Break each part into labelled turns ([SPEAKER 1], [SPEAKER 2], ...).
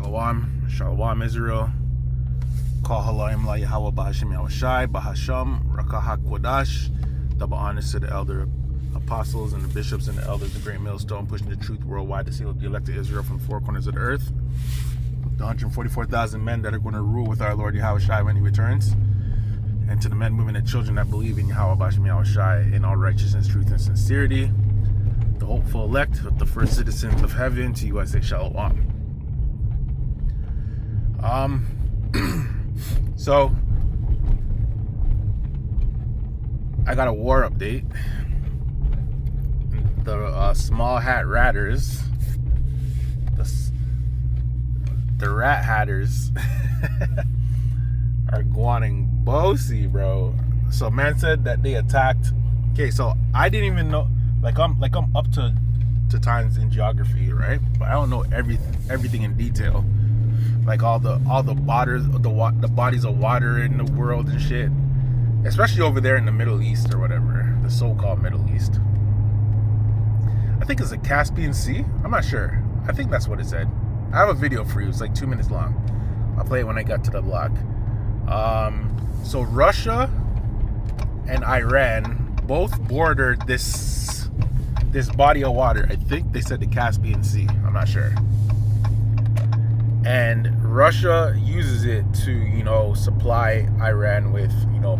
[SPEAKER 1] Shalom, Shalom Israel. Call Halayim La Yahweh Bahashim Yahushai, Bahasham, Rakah HaKodash. Double honors to the elder apostles and the bishops and the elders, the great millstone, pushing the truth worldwide to seal the elect of Israel from the four corners of the earth. The 144,000 men that are going to rule with our Lord Yahushai when he returns. And to the men, women, and children that believe in Yahweh Bahashim Yahushai in all righteousness, truth, and sincerity. The hopeful elect, the first citizens of heaven, to you I say Shalom. So I got a war update. The small hat ratters, the rat hatters are guaning bossy, bro. So man said that they attacked. Okay, so I didn't even know. Like I'm up to times in geography, right? But I don't know everything in detail. Like all the waters, the bodies of water in the world and shit, especially over there in the Middle East or whatever, the so-called Middle East. I think it's the Caspian Sea. I'm not sure. I think that's what it said. I have a video for you. It's like 2 minutes long. I'll play it when I get to the block. So Russia and Iran both bordered this body of water. I think they said the Caspian Sea. I'm not sure. And Russia uses it to, supply Iran with,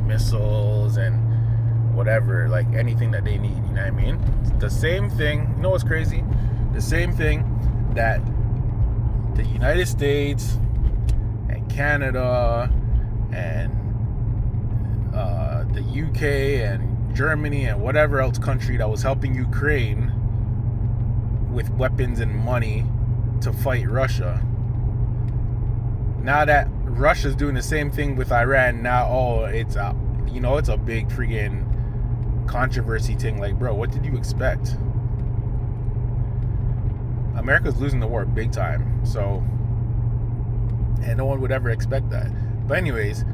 [SPEAKER 1] missiles and whatever, like anything that they need, you know what I mean? The same thing, you know what's crazy? The same thing that the United States and Canada and the UK and Germany and whatever else country that was helping Ukraine with weapons and money to fight Russia. Now that Russia's doing the same thing with Iran, now it's a big freaking controversy thing. Like, bro, what did you expect? America's losing the war big time, so, and no one would ever expect that. But anyways,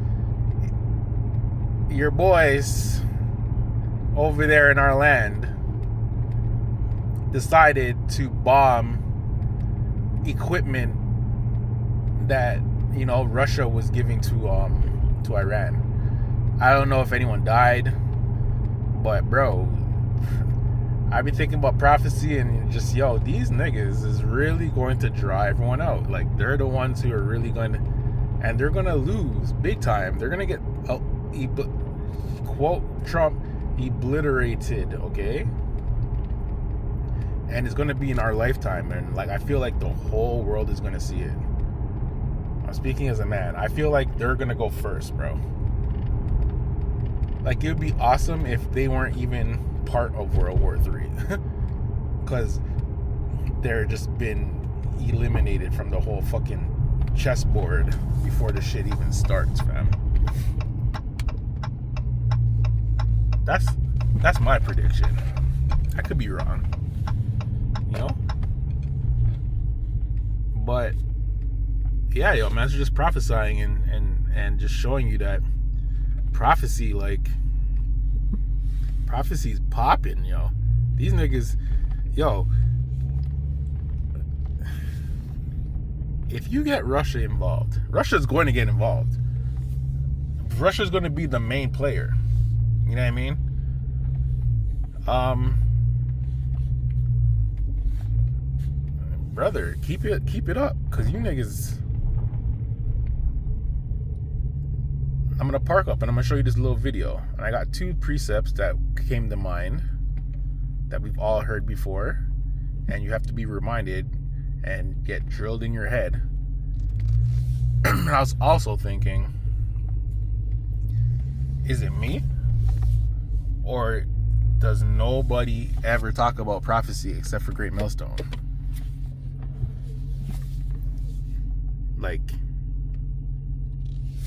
[SPEAKER 1] your boys over there in our land decided to bomb equipment that Russia was giving to Iran. I don't know if anyone died, but bro, I've been thinking about prophecy and just these niggas is really going to draw everyone out. Like, they're the ones who are really going to, and they're going to lose big time. They're going to get quote Trump obliterated, okay? And it's going to be in our lifetime, and like I feel like the whole world is going to see it. I'm speaking as a man. I feel like they're gonna go first, bro. Like, it would be awesome if they weren't even part of World War III, because they're just been eliminated from the whole fucking chessboard before the shit even starts, fam. That's my prediction. I could be wrong, but yeah, man's just prophesying and just showing you that prophecy's popping, These niggas, if you get Russia involved, Russia's going to get involved. Russia's going to be the main player. You know what I mean? Brother, keep it up, because you niggas. I'm going to park up and I'm going to show you this little video. And I got two precepts that came to mind that we've all heard before. And you have to be reminded and get drilled in your head. And I was also thinking, is it me? Or does nobody ever talk about prophecy except for Great Millstone? Like,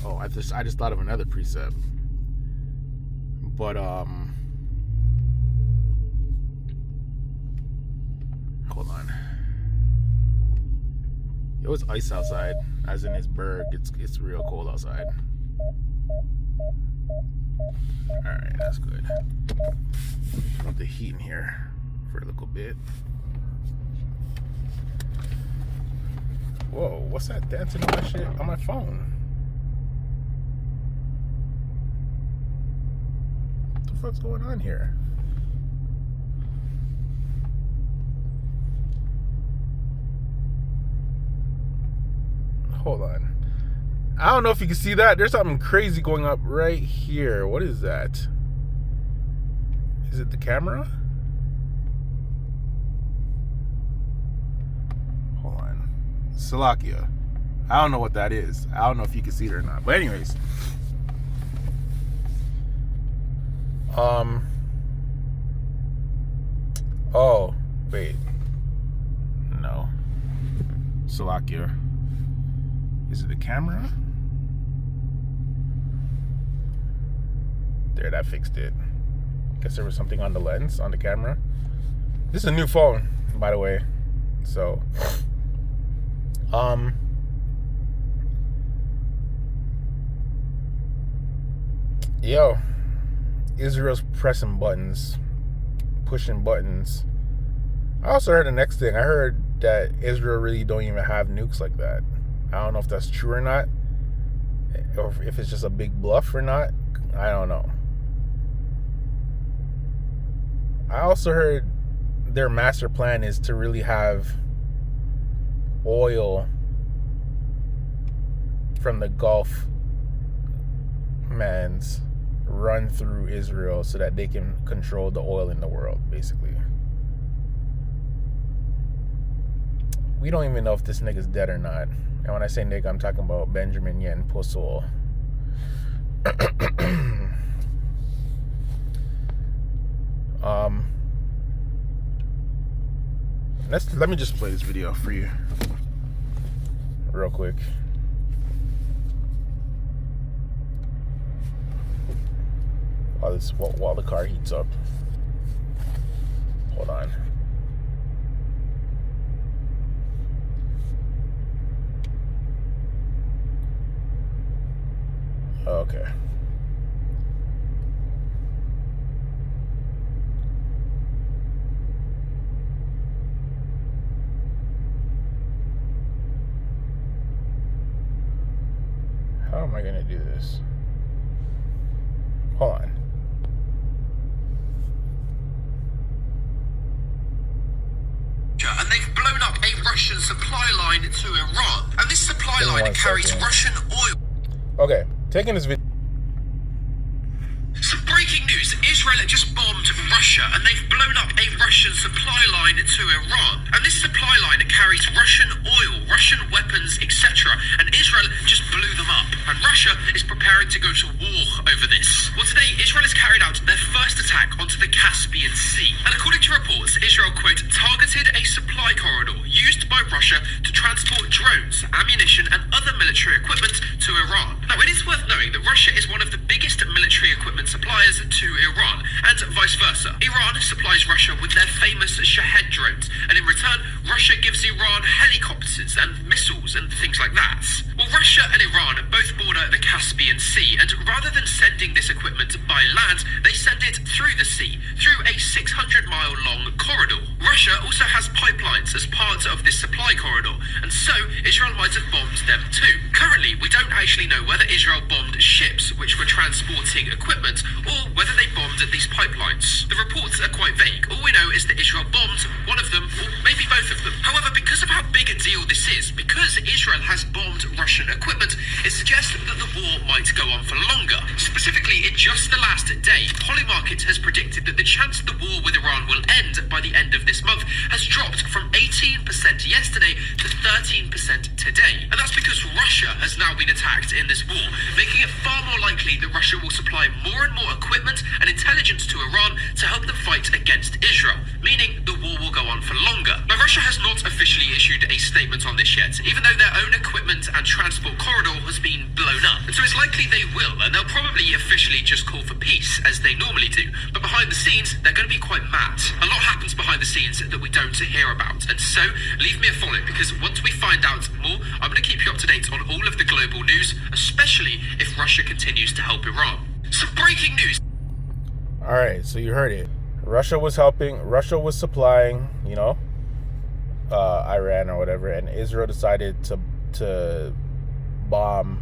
[SPEAKER 1] I just thought of another precept. But hold on. It's ice outside, as in it's berg. It's real cold outside. Alright, that's good. Turn up the heat in here for a little bit. Whoa, what's that dancing on my shit on my phone? What the fuck's going on here? Hold on. I don't know if you can see that. There's something crazy going up right here. What is that? Is it the camera? Hold on. Salakia. I don't know what that is. I don't know if you can see it or not. But anyways. Oh, wait. No. Salakia. Is it the camera? There, that fixed it. Guess there was something on the lens, on the camera. This is a new phone, by the way. So, yo, Israel's pressing buttons, pushing buttons. I also heard the next thing. I heard that Israel really don't even have nukes like that. I don't know if that's true or not, or if it's just a big bluff or not. I don't know. I also heard their master plan is to really have oil from the Gulf mans run through Israel so that they can control the oil in the world, basically. We don't even know if this nigga's dead or not. And when I say nigga, I'm talking about Benjamin Yen Posol. Let me just play this video for you real quick. While the car heats up. Hold on. Okay. How am I going to do this? Hold on.
[SPEAKER 2] And they've blown up a Russian supply line to Iran. And this supply line carries Russian oil.
[SPEAKER 1] Okay, taking this video.
[SPEAKER 2] Some breaking news. Israel just bombed Russia and they've blown up a Russian supply line to Iran. And this supply line carries Russian oil, Russian weapons, etc. And Israel just blew them up. And Russia is preparing to go to war over this. Well, today, Israel has carried out their first attack onto the Caspian Sea. And according to reports, Israel, quote, targeted a supply corridor used by Russia to transport drones, ammunition, and other military equipment to Iran. Now, it is worth knowing that Russia is one of the biggest military equipment suppliers to Iran, and vice versa. Iran supplies Russia with their famous Shahed drones, and in return, Russia gives Iran helicopters and missiles and things like that. Well, Russia and Iran both border the Caspian Sea, and rather than sending this equipment by land, they send it through the sea, through a 600-mile-long corridor. Russia also has pipelines as part of this supply corridor, and so Israel might have bombed them too. Currently, we don't actually know whether Israel bombed ships which were transporting equipment, or whether they bombed these pipelines. The reports are quite vague. All we know is that Israel bombed one of them, or maybe both of them. However, because of how big a deal this is, because Israel has bombed Russian equipment, it suggests that the war might go on for longer. Specifically, in just the last day, Polymarket has predicted that the chance the war with Iran will end by the end of this month has dropped from 18% yesterday to 13% today. And that's because Russia has now been attacked in this war, making it far more likely that Russia will supply more and more equipment and intelligence to Iran to help them fight against Israel, meaning the war will go on for longer. Now, Russia has not officially issued a statement on this yet, even though their own equipment and transport corridor has been blown up. And so it's likely they will, and they'll probably officially just call for peace, as they normally do. But behind the scenes, they're going to be quite mad. A lot happens behind the scenes that we don't hear about. And so, leave me a follow, because once we find out more, I'm going to keep you up to date on all of the global news, especially if Russia continues to help Iran. Some breaking news.
[SPEAKER 1] All right, so you heard it. Russia was helping. Russia was supplying, Iran or whatever, and Israel decided to bomb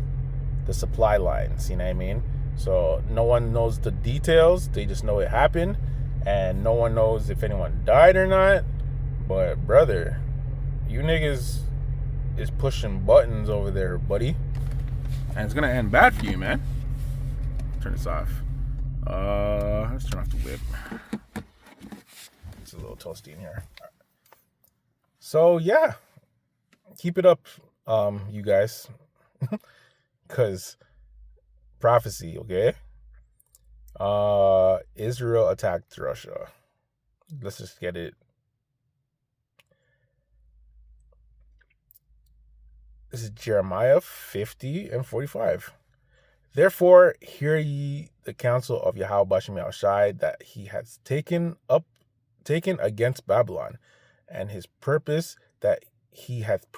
[SPEAKER 1] the supply lines. You know what I mean? So no one knows the details. They just know it happened, and no one knows if anyone died or not. But brother, you niggas is pushing buttons over there, buddy, and it's gonna end bad for you, man. Turn this off. Let's turn off the whip. It's a little toasty in here. Right. So yeah, keep it up, you guys, because prophecy, okay? Israel attacked Russia. Let's just get it. This is Jeremiah 50 and 45. Therefore, hear ye the counsel of Yahweh Bashem Yahushai that he has taken against Babylon, and his purpose that he hath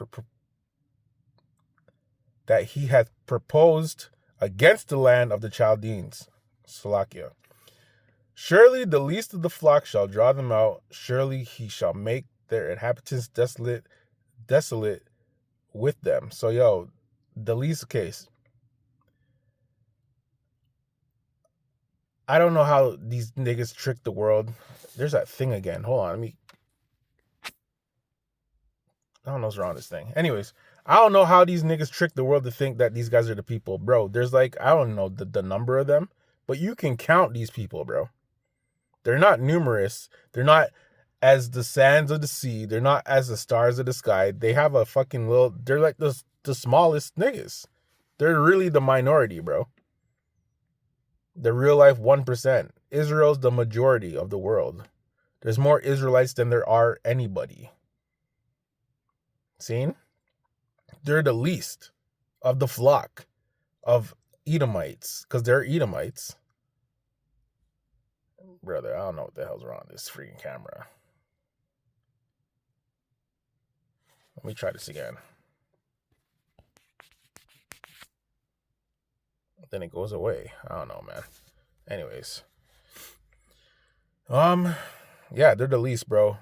[SPEAKER 1] proposed against the land of the Chaldeans. Salakia. Surely the least of the flock shall draw them out. Surely he shall make their inhabitants desolate with them. So yo, the least case. I don't know how these niggas trick the world. There's that thing again. Hold on, I don't know what's wrong with this thing. Anyways, I don't know how these niggas trick the world to think that these guys are the people. Bro, there's like, I don't know the number of them, but you can count these people, bro. They're not numerous. They're not as the sands of the sea. They're not as the stars of the sky. They have a fucking little, they're like the smallest niggas. They're really the minority, bro. The real life 1%. Israel's the majority of the world. There's more Israelites than there are anybody. Seen? They're the least of the flock of Edomites, because they're Edomites. Brother, I don't know what the hell's wrong with this freaking camera. Let me try this again. Then it goes away. I don't know, man. Anyways. Yeah, they're the least, bro.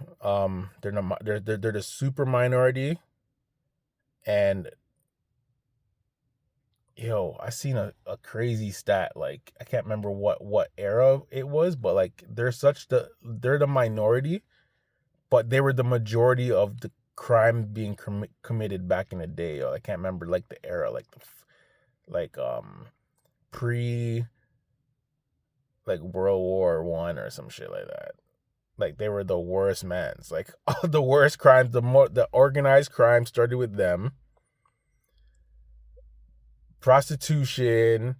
[SPEAKER 1] They're the super minority. And yo, I seen a crazy stat. Like, I can't remember what era it was, but like they're the minority, but they were the majority of the crime being committed back in the day. I can't remember like the era, pre like World War I or some shit like that. Like, they were the worst mans. Like, all the worst crimes, the organized crime started with them. Prostitution,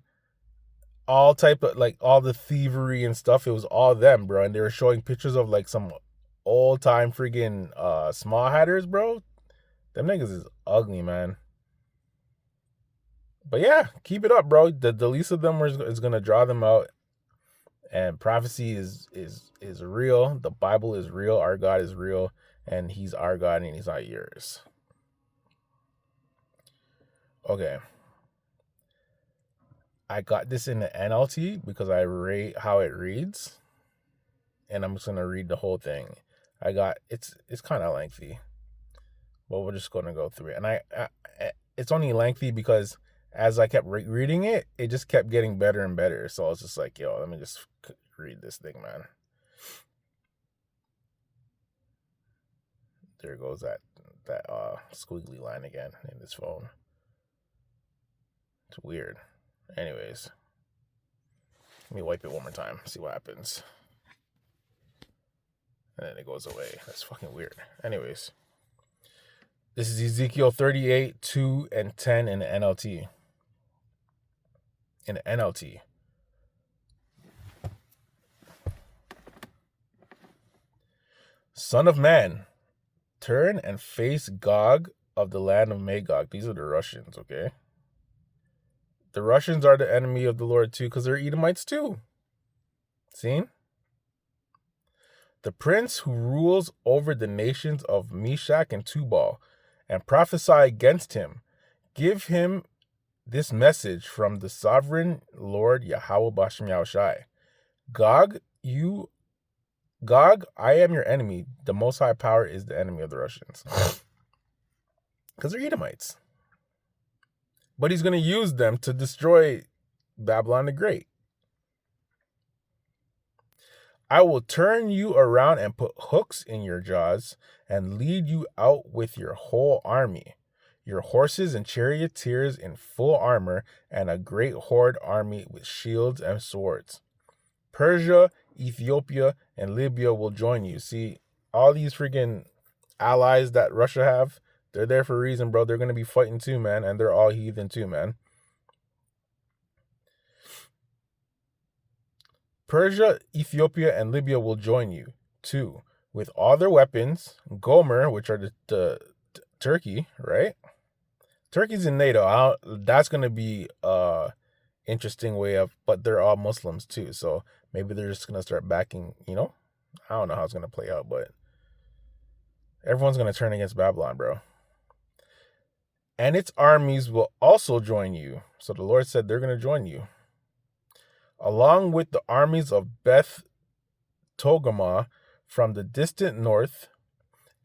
[SPEAKER 1] all type of, like, all the thievery and stuff, it was all them, bro. And they were showing pictures of, like, some old-time freaking small hatters, bro. Them niggas is ugly, man. But yeah, keep it up, bro. The least of them is gonna draw them out. And prophecy is real. The Bible is real. Our God is real. And he's our God and he's not yours. Okay. I got this in the NLT because I rate how it reads. And I'm just going to read the whole thing. It's kind of lengthy. But we're just going to go through it. And it's only lengthy because as I kept reading it, it just kept getting better and better. So I was just like, yo, let me just read this thing, man. There goes that squiggly line again in this phone. It's weird. Anyways, let me wipe it one more time, see what happens. And then it goes away. That's fucking weird. Anyways, this is Ezekiel 38, 2, and 10 in the NLT. In the NLT. Son of man, turn and face Gog of the land of Magog. These are the Russians, okay? The Russians are the enemy of the Lord too, because they're Edomites too. See? The prince who rules over the nations of Meshach and Tubal, and prophesy against him. Give him this message from the sovereign Lord Yahweh Bashem Yahushai. Gog, you Gog, I am your enemy. The Most High Power is the enemy of the Russians. Because they're Edomites. But he's going to use them to destroy Babylon the Great. I will turn you around and put hooks in your jaws and lead you out with your whole army, your horses and charioteers in full armor, and a great horde army with shields and swords. Persia, Ethiopia, and Libya will join you. See, all these freaking allies that Russia have, they're there for a reason, bro. They're going to be fighting too, man, and they're all heathen too, man. Persia, Ethiopia, and Libya will join you, too, with all their weapons. Gomer, which are the Turkey, right? Turkey's in NATO. That's going to be interesting way of, but they're all Muslims, too, so maybe they're just going to start backing, I don't know how it's going to play out, but everyone's going to turn against Babylon, bro. And its armies will also join you. So the Lord said they're going to join you, along with the armies of Beth Togarmah from the distant north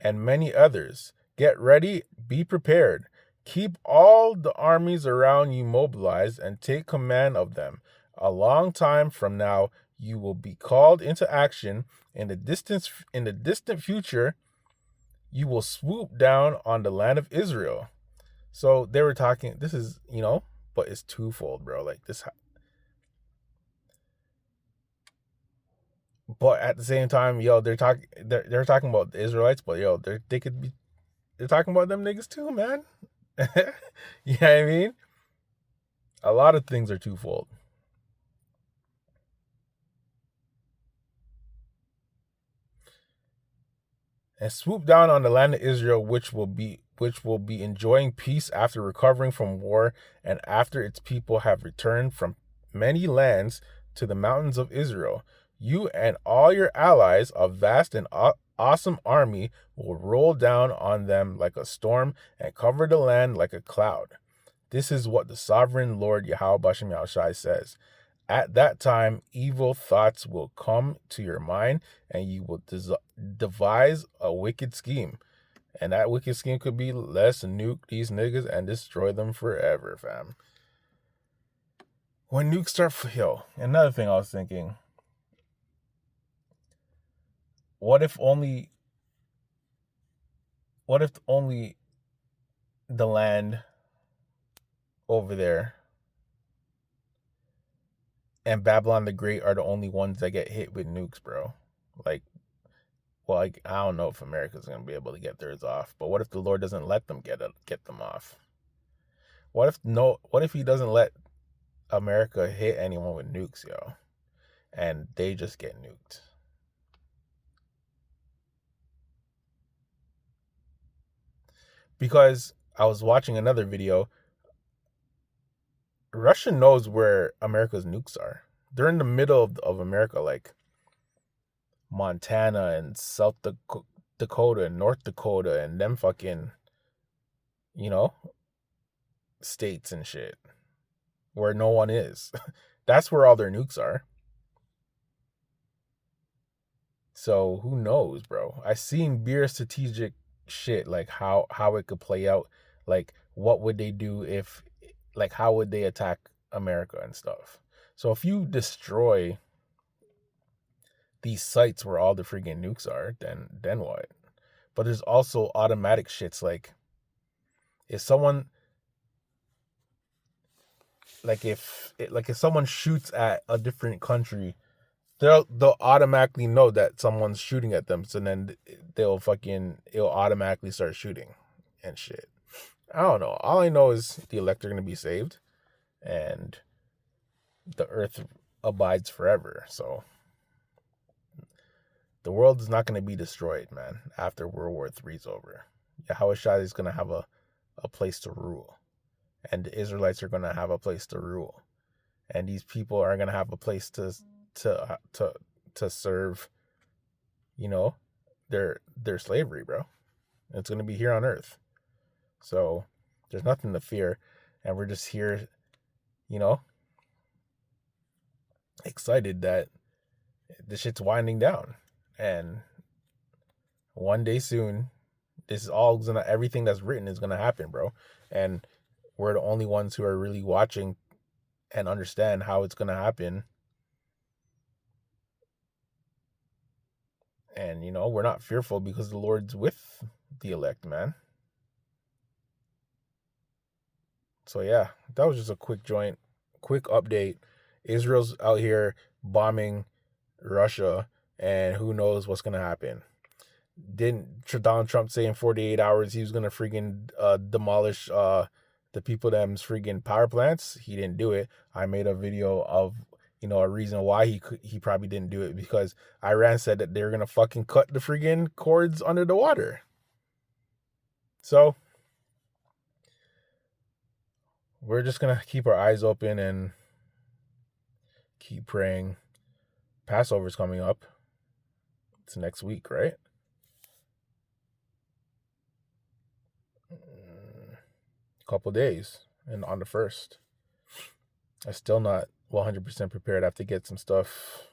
[SPEAKER 1] and many others. Get ready, be prepared. Keep all the armies around you mobilized and take command of them. A long time from now, you will be called into action. In the distant future, you will swoop down on the land of Israel. So they were talking, this is, but it's twofold, bro. Like this. But at the same time, they're talking about the Israelites, but they're talking about them niggas too, man. You know what I mean? A lot of things are twofold. And swoop down on the land of Israel, which will be enjoying peace after recovering from war, and after its people have returned from many lands to the mountains of Israel. You and all your allies, a vast and awesome army, will roll down on them like a storm and cover the land like a cloud. This is what the sovereign Lord Yahweh Bashem Yahushai says. At that time, evil thoughts will come to your mind, and you will devise a wicked scheme. And that wicked scheme could be, let's nuke these niggas and destroy them forever, fam. When nukes start, another thing I was thinking, what if only the land over there and Babylon the Great are the only ones that get hit with nukes, bro? I don't know if America's going to be able to get theirs off, but what if the Lord doesn't let them get them off? What if he doesn't let America hit anyone with nukes, and they just get nuked? Because I was watching another video, Russia knows where America's nukes are. They're in the middle of America, like Montana and South Dakota and North Dakota and them fucking, states and shit where no one is. That's where all their nukes are. So who knows, bro? I seen beer strategic shit, like how it could play out. Like what would they do how would they attack America and stuff? So if you destroy these sites where all the freaking nukes are, then what? But there's also automatic shits, like if someone if someone shoots at a different country, they'll automatically know that someone's shooting at them, so then it'll automatically start shooting and shit. I don't know. All I know is the elect are going to be saved and the earth abides forever. So the world is not going to be destroyed, man, after World War III is over. Yahweh Shai is going to have a place to rule. And the Israelites are going to have a place to rule. And these people are going to have a place to serve, their slavery, bro. It's going to be here on earth. So there's nothing to fear. And we're just here, excited that the shit's winding down. And one day soon, this is all gonna, everything that's written is gonna happen, bro. And we're the only ones who are really watching and understand how it's gonna happen. And we're not fearful because the Lord's with the elect, man. So yeah, that was just a quick update. Israel's out here bombing Russia, and who knows what's gonna happen. Didn't Donald Trump say in 48 hours he was gonna freaking demolish the people them's freaking power plants? He didn't do it. I made a video of a reason why he probably didn't do it, because Iran said that they're gonna fucking cut the freaking cords under the water. So we're just gonna keep our eyes open and keep praying. Passover's coming up. It's next week, right? Couple days, and on the 1st. I'm still not 100% prepared. I have to get some stuff.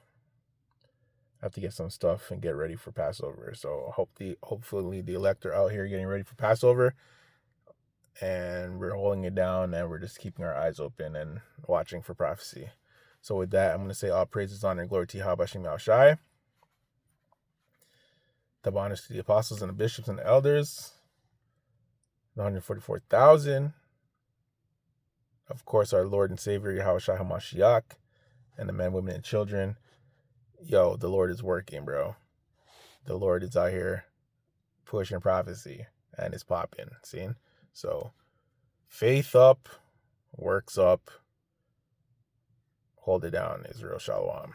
[SPEAKER 1] And get ready for Passover. So hopefully the elect are out here getting ready for Passover, and we're holding it down, and we're just keeping our eyes open and watching for prophecy. So with that, I'm going to say all praises, honor, and glory to Yahweh Bashim Yahushai. The honors to the apostles and the bishops and the elders. The 144,000. Of course, our Lord and Savior, Yahushua HaMashiach, and the men, women, and children. Yo, the Lord is working, bro. The Lord is out here pushing prophecy, and it's popping. See? So, faith up, works up. Hold it down, Israel Shalom.